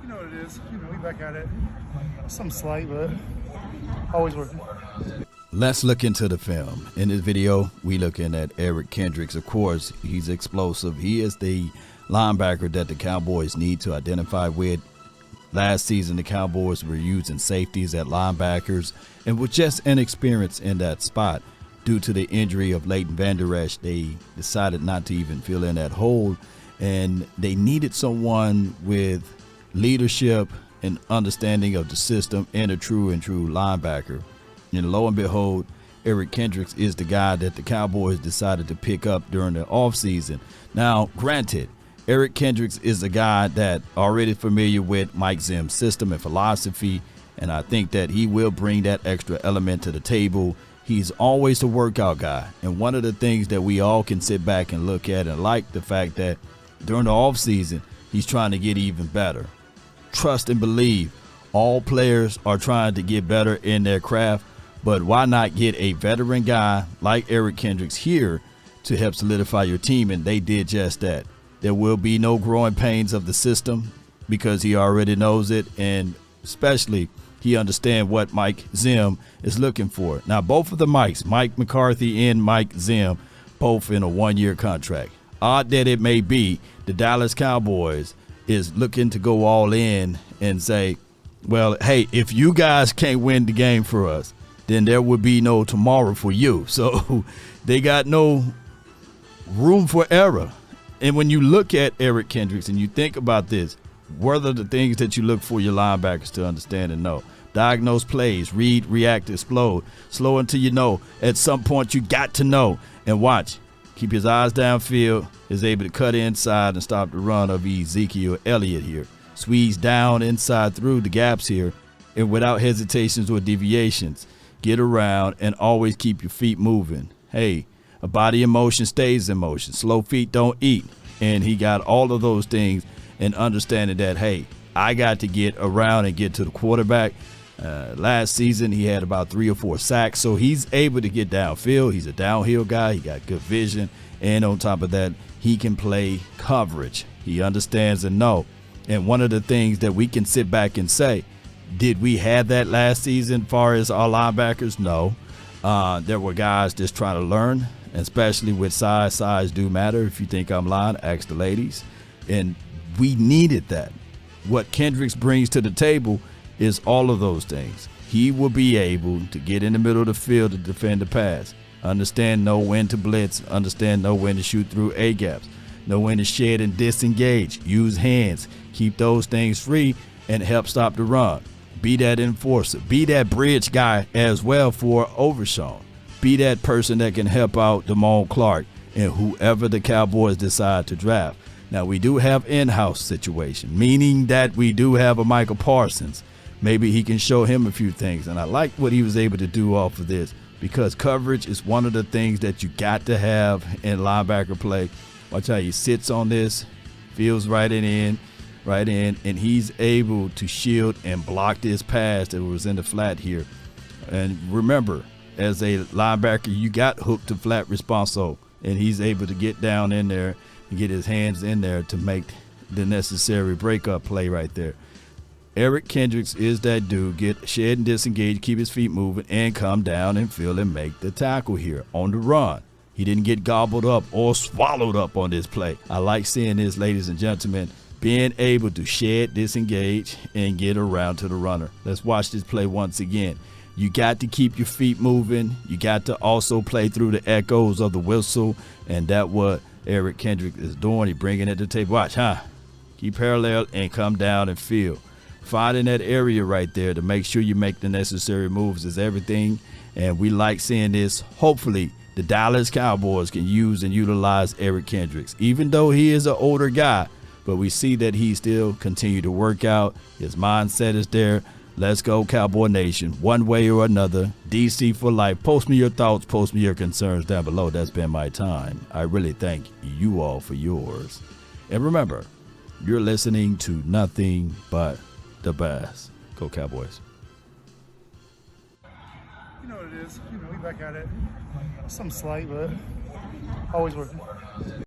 You know what it is. We back at it. Some slight, but always working. Let's look into the film. In this video, we looking at Eric Kendricks. Of course, he's explosive. He is the linebacker that the Cowboys need to identify with. Last season, the Cowboys were using safeties at linebackers and were just inexperienced in that spot. Due to the injury of Leighton Vander Esch, they decided not to even fill in that hole, and they needed someone with leadership and understanding of the system and a true linebacker. And lo and behold, Eric Kendricks is the guy that the Cowboys decided to pick up during the offseason. Now, granted, Eric Kendricks is a guy that already familiar with Mike Zimmer's system and philosophy, and I think that he will bring that extra element to the table. He's always a workout guy, and one of the things that we all can sit back and look at and like the fact that during the offseason, he's trying to get even better. Trust and believe, all players are trying to get better in their craft, but why not get a veteran guy like Eric Kendricks here to help solidify your team? And they did just that. There will be no growing pains of the system because he already knows it, and especially he understands what Mike Zimmer is looking for. Now, both of the Mikes, Mike McCarthy and Mike Zimmer, both in a one-year contract. Odd that it may be, the Dallas Cowboys is looking to go all in and say, well, hey, if you guys can't win the game for us, then there would be no tomorrow for you. So they got no room for error. And when you look at Eric Kendricks and you think about this, what are the things that you look for your linebackers to understand and know? Diagnose plays, read, react, explode. Slow until you know. At some point, you got to know. And watch. Keep his eyes downfield. Is able to cut inside and stop the run of Ezekiel Elliott here. Squeeze down inside through the gaps here. And without hesitations or deviations, get around and always keep your feet moving. Hey, a body in motion stays in motion. Slow feet don't eat. And he got all of those things and understanding that, hey, I got to get around and get to the quarterback. Last season, he had about 3 or 4 sacks, so he's able to get downfield. He's a downhill guy. He got good vision. And on top of that, he can play coverage. He understands and know. And one of the things that we can sit back and say, did we have that last season as far as our linebackers? No. There were guys just trying to learn, especially with size. Size do matter. If you think I'm lying, ask the ladies. And we needed that. What Kendricks brings to the table is all of those things. He will be able to get in the middle of the field to defend the pass, know when to blitz, know when to shoot through A-gaps, know when to shed and disengage, use hands, keep those things free, and help stop the run. Be that enforcer. Be that bridge guy as well for Overshawn. Be that person that can help out Damone Clark and whoever the Cowboys decide to draft. Now, we do have in-house situation, meaning that we do have a Michael Parsons. Maybe he can show him a few things. And I like what he was able to do off of this because coverage is one of the things that you got to have in linebacker play. Watch how he sits on this, feels right in, and he's able to shield and block this pass that was in the flat here. And remember, as a linebacker, you got hook to flat responso, and he's able to get down in there and get his hands in there to make the necessary breakup play right there. Eric Kendricks is that dude. Get shed and disengage, keep his feet moving, and come down and feel and make the tackle here on the run. He didn't get gobbled up or swallowed up on this play. I like seeing this, ladies and gentlemen, being able to shed, disengage, and get around to the runner. Let's watch this play once again. You got to keep your feet moving. You got to also play through the echoes of the whistle, and that's what Eric Kendricks is doing. He's bringing it to the table. Watch, keep parallel and come down and feel. Finding that area right there to make sure you make the necessary moves is everything, and we like seeing this. Hopefully, the Dallas Cowboys can use and utilize Eric Kendricks, even though he is an older guy, but we see that he still continue to work out. His mindset is there. Let's go, Cowboy Nation, one way or another. DC for life. Post me your thoughts, post me your concerns down below. That's been my time. I really thank you all for yours. And remember, you're listening to nothing but the best. Go Cowboys. You know what it is. We back at it. Some slight, but always working.